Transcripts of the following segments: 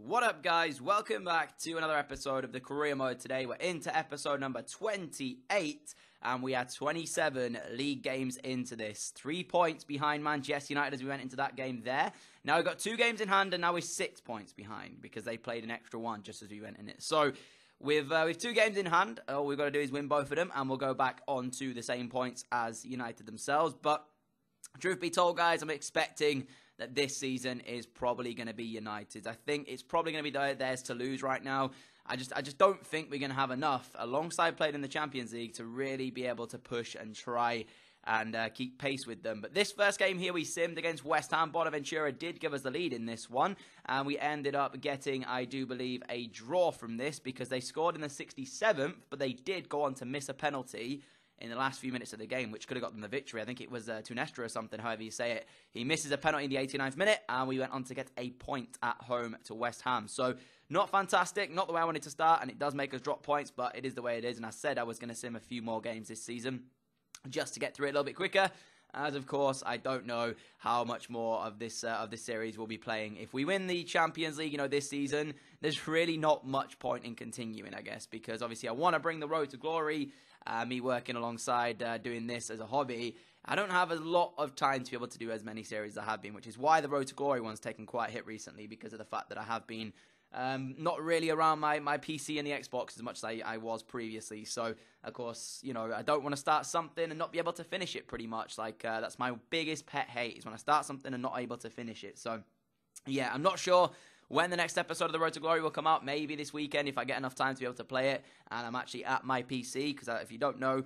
What up, guys? Welcome back to another episode of the Career Mode. Today we're into episode number 28 and we are 27 league games into this. 3 points behind Manchester United as we went into that game there. Now we've got 2 games in hand and now we're 6 points behind because they played an extra one just as we went in it. So with 2 games in hand, all we've got to do is win both of them and we'll go back onto the same points as United themselves. But truth be told, guys, I'm expecting that this season is probably going to be United's. I think it's probably going to be theirs to lose right now. I just don't think we're going to have enough alongside playing in the Champions League to really be able to push and try and keep pace with them. But this first game here we simmed against West Ham. Bonaventura did give us the lead in this one, and we ended up getting, I do believe, a draw from this because they scored in the 67th, but they did go on to miss a penalty in the last few minutes of the game, which could have got them the victory. I think it was Tunestra or something, however you say it. He misses a penalty in the 89th minute, and we went on to get a point at home to West Ham. So, not fantastic, not the way I wanted to start, and it does make us drop points, but it is the way it is, and I said I was going to sim a few more games this season just to get through it a little bit quicker, as of course I don't know how much more of this series we'll be playing. If we win the Champions League, this season, there's really not much point in continuing, I guess, because obviously I want to bring the road to glory. Me working alongside doing this as a hobby, I don't have a lot of time to be able to do as many series as I have been, which is why the Road to Glory one's taken quite a hit recently, because of the fact that I have been not really around my PC and the Xbox as much as I was previously. So, of course, I don't want to start something and not be able to finish it pretty much. Like, that's my biggest pet hate, is when I start something and not able to finish it. So, yeah, I'm not sure when the next episode of the Road to Glory will come out. Maybe this weekend if I get enough time to be able to play it and I'm actually at my PC, because if you don't know,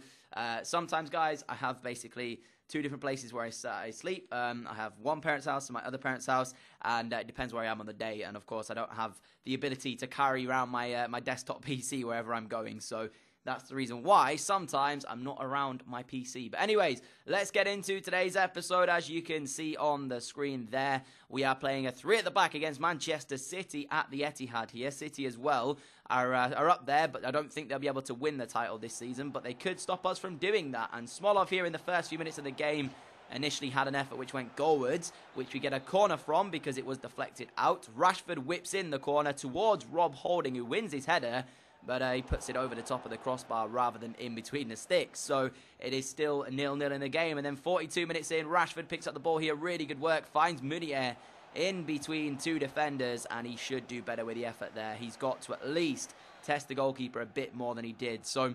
sometimes, guys, I have basically 2 different places where I sleep. I have one parent's house and my other parent's house, and it depends where I am on the day. And of course I don't have the ability to carry around my my desktop PC wherever I'm going, so that's the reason why sometimes I'm not around my PC. But anyways, let's get into today's episode. As you can see on the screen there, we are playing a 3 at the back against Manchester City at the Etihad here. City as well are up there, but I don't think they'll be able to win the title this season, but they could stop us from doing that. And Smolov here in the first few minutes of the game initially had an effort which went goalwards, which we get a corner from because it was deflected out. Rashford whips in the corner towards Rob Holding, who wins his header, but he puts it over the top of the crossbar rather than in between the sticks. So it is still 0-0 in the game. And then 42 minutes in, Rashford picks up the ball here. Really good work. Finds Munier in between 2 defenders, and he should do better with the effort there. He's got to at least test the goalkeeper a bit more than he did. So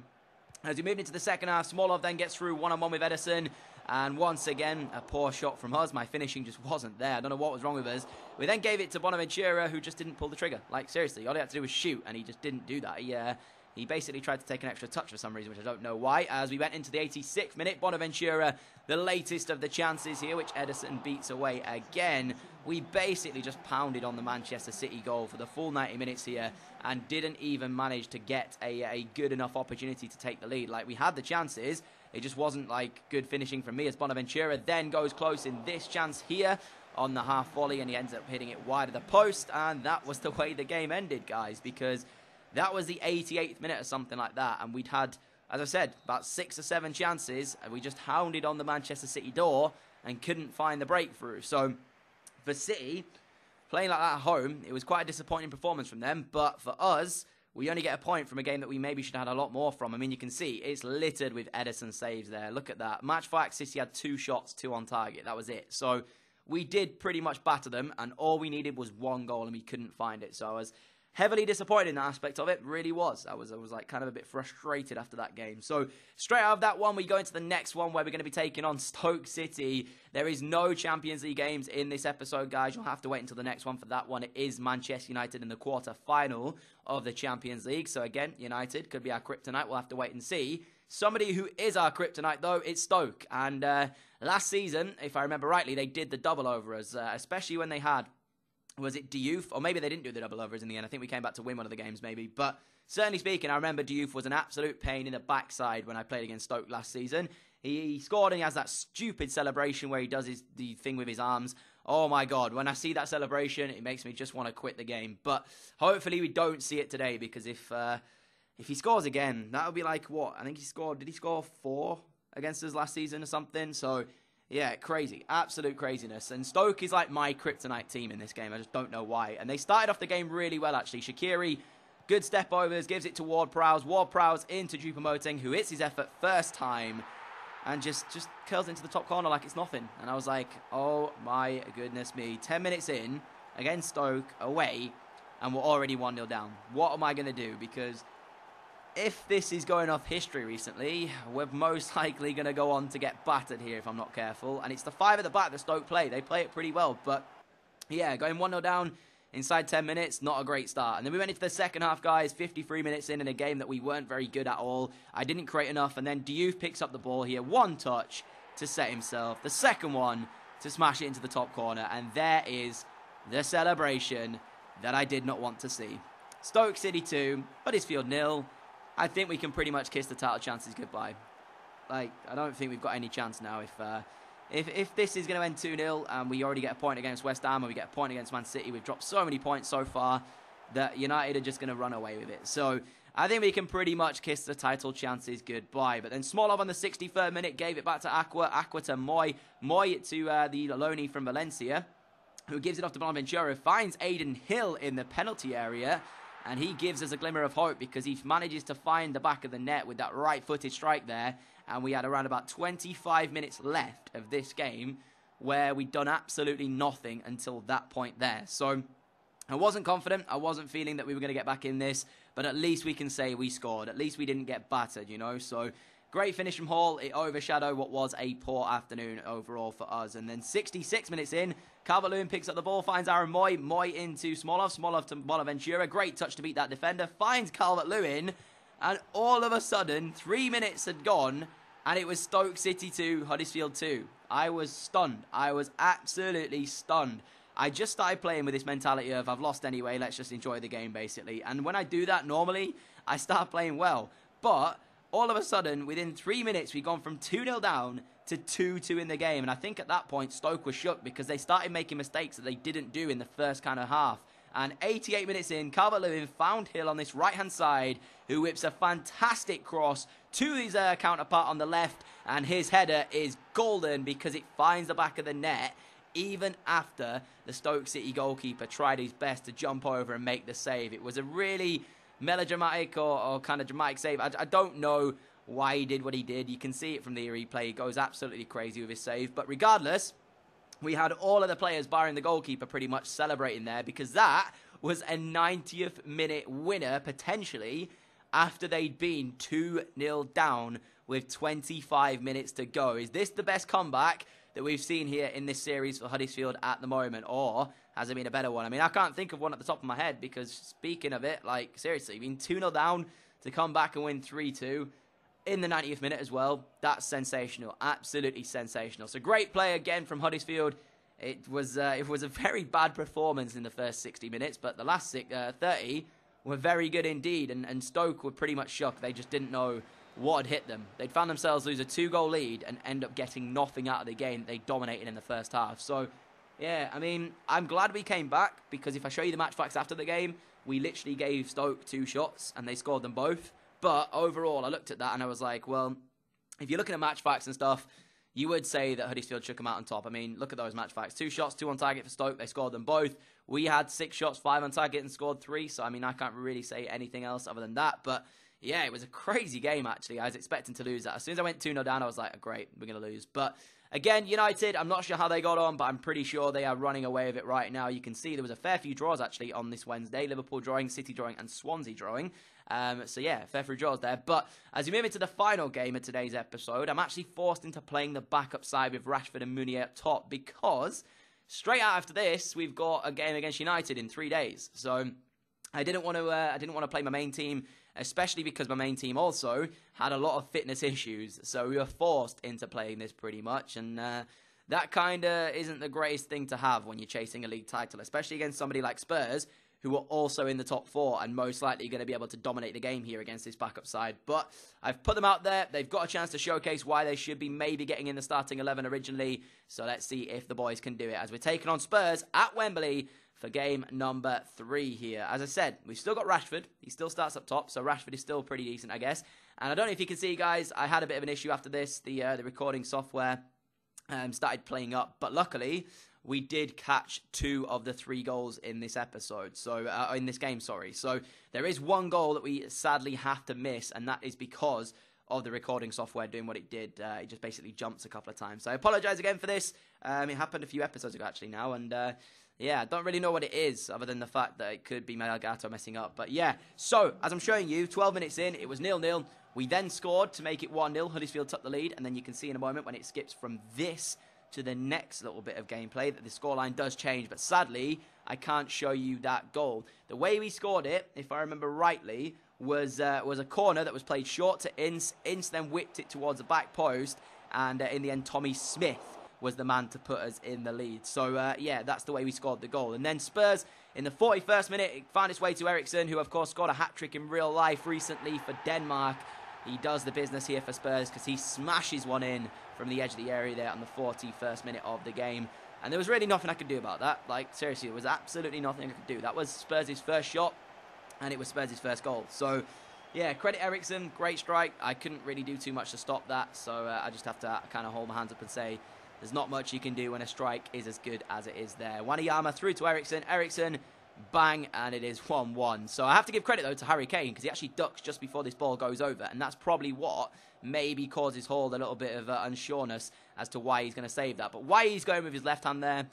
as we move into the second half, Smolov then gets through one-on-one with Ederson. And once again, a poor shot from us. My finishing just wasn't there. I don't know what was wrong with us. We then gave it to Bonaventura, who just didn't pull the trigger. Like, seriously, all he had to do was shoot, and he just didn't do that. He basically tried to take an extra touch for some reason, which I don't know why. As we went into the 86th minute, Bonaventura, the latest of the chances here, which Ederson beats away again. We basically just pounded on the Manchester City goal for the full 90 minutes here and didn't even manage to get a good enough opportunity to take the lead. Like, we had the chances. It just wasn't, like, good finishing from me, as Bonaventura then goes close in this chance here on the half volley, and he ends up hitting it wide of the post, and that was the way the game ended, guys, because that was the 88th minute or something like that, and we'd had, as I said, about 6 or 7 chances, and we just hounded on the Manchester City door and couldn't find the breakthrough. So for City, playing like that at home, it was quite a disappointing performance from them, but for us, we only get a point from a game that we maybe should have had a lot more from. I mean, you can see it's littered with Ederson saves there. Look at that. Match for City had 2 shots, 2 on target. That was it. So we did pretty much batter them, and all we needed was 1 goal, and we couldn't find it. So I was heavily disappointed in that aspect of it. Really was. I was like kind of a bit frustrated after that game. So straight out of that one, we go into the next one where we're going to be taking on Stoke City. There is no Champions League games in this episode, guys. You'll have to wait until the next one for that one. It is Manchester United in the quarter-final of the Champions League. So again, United could be our kryptonite. We'll have to wait and see. Somebody who is our kryptonite, though, it's Stoke. And last season, if I remember rightly, they did the double over us, especially when they had, was it Diouf? Or maybe they didn't do the double overs in the end. I think we came back to win one of the games, maybe. But certainly speaking, I remember Diouf was an absolute pain in the backside when I played against Stoke last season. He scored and he has that stupid celebration where he does the thing with his arms. Oh my God, when I see that celebration, it makes me just want to quit the game. But hopefully we don't see it today, because if he scores again, that would be like, what? I think did he score 4 against us last season or something? So Yeah, crazy. Absolute craziness. And Stoke is like my kryptonite team in this game. I just don't know why. And they started off the game really well, actually. Shaqiri, good step overs, gives it to Ward-Prowse. Ward-Prowse into Choupo-Moting, who hits his effort first time and just curls into the top corner like it's nothing. And I was like, oh my goodness me. 10 minutes in against Stoke, away, and we're already 1-0 down. What am I going to do? Because if this is going off history recently, we're most likely going to go on to get battered here if I'm not careful. And it's the 5 at the back that Stoke play. They play it pretty well. But, yeah, going 1-0 down inside 10 minutes, not a great start. And then we went into the second half, guys, 53 minutes in a game that we weren't very good at all. I didn't create enough. And then Diouf picks up the ball here. One touch to set himself. The second one to smash it into the top corner. And there is the celebration that I did not want to see. Stoke City 2, Huddersfield 0. I think we can pretty much kiss the title chances goodbye. Like, I don't think we've got any chance now. If this is going to end 2-0 and we already get a point against West Ham and we get a point against Man City, we've dropped so many points so far that United are just going to run away with it. So I think we can pretty much kiss the title chances goodbye. But then Smolov on the 63rd minute gave it back to Aqua. Aqua to Moy. Moy to the loanee from Valencia, who gives it off to Bonaventura, finds Aiden Hill in the penalty area. And he gives us a glimmer of hope because he manages to find the back of the net with that right-footed strike there. And we had around about 25 minutes left of this game where we'd done absolutely nothing until that point there. So I wasn't confident. I wasn't feeling that we were going to get back in this. But at least we can say we scored. At least we didn't get battered, you know. So great finish from Hall. It overshadowed what was a poor afternoon overall for us. And then 66 minutes in, Calvert-Lewin picks up the ball, finds Aaron Moy. Moy into Smolov. Smolov to Bonaventura. Great touch to beat that defender. Finds Calvert-Lewin. And all of a sudden, 3 minutes had gone. And it was Stoke City 2, Huddersfield 2. I was stunned. I was absolutely stunned. I just started playing with this mentality of I've lost anyway. Let's just enjoy the game, basically. And when I do that, normally, I start playing well. But all of a sudden, within 3 minutes, we've gone from 2-0 down to 2-2 in the game. And I think at that point, Stoke was shook because they started making mistakes that they didn't do in the first kind of half. And 88 minutes in, Calvert-Lewin found Hill on this right-hand side, who whips a fantastic cross to his counterpart on the left. And his header is golden because it finds the back of the net, even after the Stoke City goalkeeper tried his best to jump over and make the save. It was a really melodramatic or kind of dramatic save. I don't know why he did what he did. You can see it from the replay. He goes absolutely crazy with his save. But regardless, we had all of the players, barring the goalkeeper, pretty much celebrating there because that was a 90th minute winner, potentially, after they'd been 2-0 down with 25 minutes to go. Is this the best comeback that we've seen here in this series for Huddersfield at the moment? Or has it been a better one? I mean, I can't think of one at the top of my head because speaking of it, like, seriously, being 2-0 down to come back and win 3-2 in the 90th minute as well, that's sensational. Absolutely sensational. So great play again from Huddersfield. It was a very bad performance in the first 60 minutes, but the last 30 were very good indeed. And Stoke were pretty much shocked. They just didn't know what had hit them. They'd found themselves lose a 2-goal lead and end up getting nothing out of the game they dominated in the first half. So, yeah, I mean, I'm glad we came back because if I show you the match facts after the game, we literally gave Stoke 2 shots and they scored them both. But overall, I looked at that and I was like, well, if you're looking at match facts and stuff, you would say that Huddersfield shook them out on top. I mean, look at those match facts. 2 shots, 2 on target for Stoke. They scored them both. We had 6 shots, 5 on target and scored 3. So, I mean, I can't really say anything else other than that. But, yeah, it was a crazy game, actually. I was expecting to lose that. As soon as I went 2-0 down, I was like, oh, great, we're going to lose. But, again, United, I'm not sure how they got on, but I'm pretty sure they are running away with it right now. You can see there was a fair few draws, actually, on this Wednesday. Liverpool drawing, City drawing, and Swansea drawing. So, yeah, fair few draws there. But as we move into the final game of today's episode, I'm actually forced into playing the backup side with Rashford and Meunier up top because straight out after this, we've got a game against United in 3 days. So I didn't want to play my main team, especially because my main team also had a lot of fitness issues. So we were forced into playing this pretty much. And that kind of isn't the greatest thing to have when you're chasing a league title, especially against somebody like Spurs, who are also in the top 4 and most likely going to be able to dominate the game here against this backup side. But I've put them out there. They've got a chance to showcase why they should be maybe getting in the starting 11 originally. So let's see if the boys can do it as we're taking on Spurs at Wembley for game number 3 here. As I said, we've still got Rashford. He still starts up top, so Rashford is still pretty decent, I guess. And I don't know if you can see, guys, I had a bit of an issue after this. The recording software started playing up. But luckily, we did catch 2 of the 3 goals in this episode. So in this game, sorry. So there is 1 goal that we sadly have to miss, and that is because of the recording software doing what it did. It just basically jumps a couple of times. So I apologize again for this. It happened a few episodes ago actually now, and yeah, I don't really know what it is other than the fact that it could be Melgato messing up. But yeah, so as I'm showing you, 12 minutes in, it was 0-0. We then scored to make it 1-0. Huddersfield took the lead, and then you can see in a moment when it skips from this to the next little bit of gameplay that the scoreline does change. But sadly, I can't show you that goal. The way we scored it, if I remember rightly, was a corner that was played short to Ince. Ince then whipped it towards the back post, and in the end, Tommy Smith was the man to put us in the lead. So, yeah, that's the way we scored the goal. And then Spurs, in the 41st minute, it found its way to Eriksson, who, of course, scored a hat-trick in real life recently for Denmark. He does the business here for Spurs because he smashes one in from the edge of the area there on the 41st minute of the game. And there was really nothing I could do about that. Like, seriously, there was absolutely nothing I could do. That was Spurs' first shot, and it was Spurs' first goal. So, yeah, credit Eriksson, great strike. I couldn't really do too much to stop that, so I just have to kind of hold my hands up and say there's not much you can do when a strike is as good as it is there. Wanyama through to Eriksson. Eriksson, bang, and it is 1-1. So I have to give credit, though, to Harry Kane, because he actually ducks just before this ball goes over, and that's probably what maybe causes Hall a little bit of unsureness as to why he's going to save that. But why he's going with his left hand there,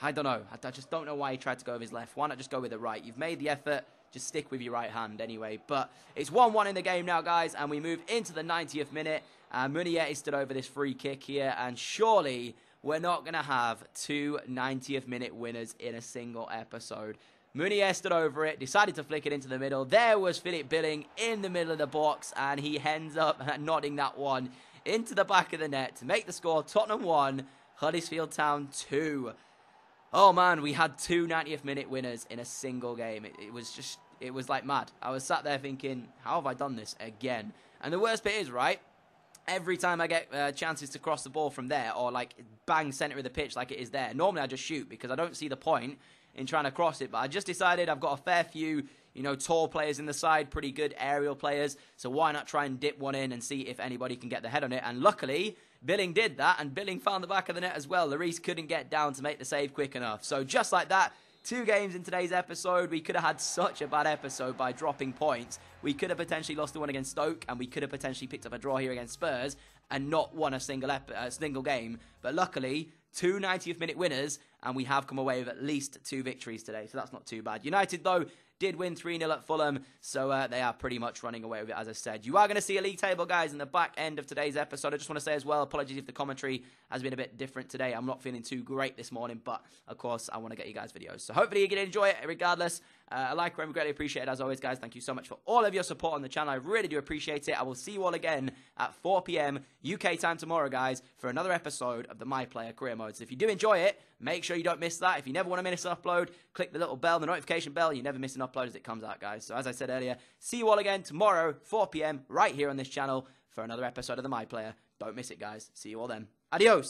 I don't know. I just don't know why he tried to go with his left. Why not just go with the right? You've made the effort. Just stick with your right hand anyway. But it's 1-1 in the game now, guys, and we move into the 90th minute. Munier is stood over this free kick here, and surely we're not going to have 2 90th minute winners in a single episode. Munier stood over it, decided to flick it into the middle. There was Philip Billing in the middle of the box, and he ends up nodding that one into the back of the net to make the score. Tottenham 1, Huddersfield Town 2. Oh man, we had 2 90th minute winners in a single game. It was like mad. I was sat there thinking, how have I done this again? And the worst bit is, right, every time I get chances to cross the ball from there or like bang centre of the pitch like it is there, normally I just shoot because I don't see the point in trying to cross it. But I just decided I've got a fair few, you know, tall players in the side, pretty good aerial players. So why not try and dip one in and see if anybody can get the head on it? And luckily, Billing did that, and Billing found the back of the net as well. Lloris couldn't get down to make the save quick enough. So just like that, 2 games in today's episode. We could have had such a bad episode by dropping points. We could have potentially lost the one against Stoke, and we could have potentially picked up a draw here against Spurs and not won a single game. But luckily, 2 90th minute winners, and we have come away with at least 2 victories today, so that's not too bad. United, though, did win 3-0 at Fulham, so they are pretty much running away with it, as I said. You are going to see a league table, guys, in the back end of today's episode. I just want to say as well, apologies if the commentary has been a bit different today. I'm not feeling too great this morning, but, of course, I want to get you guys videos. So hopefully you're going to enjoy it regardless. A like, we greatly appreciate it, as always, guys. Thank you so much for all of your support on the channel. I really do appreciate it. I will see you all again at 4 p.m. UK time tomorrow, guys, for another episode of the My Player Career Mode. So if you do enjoy it, make sure you don't miss that. If you never want to miss an upload, click the little bell, the notification bell. You never miss an upload as it comes out, guys. So as I said earlier, see you all again tomorrow, 4 p.m, right here on this channel for another episode of the My Player. Don't miss it, guys. See you all then. Adios.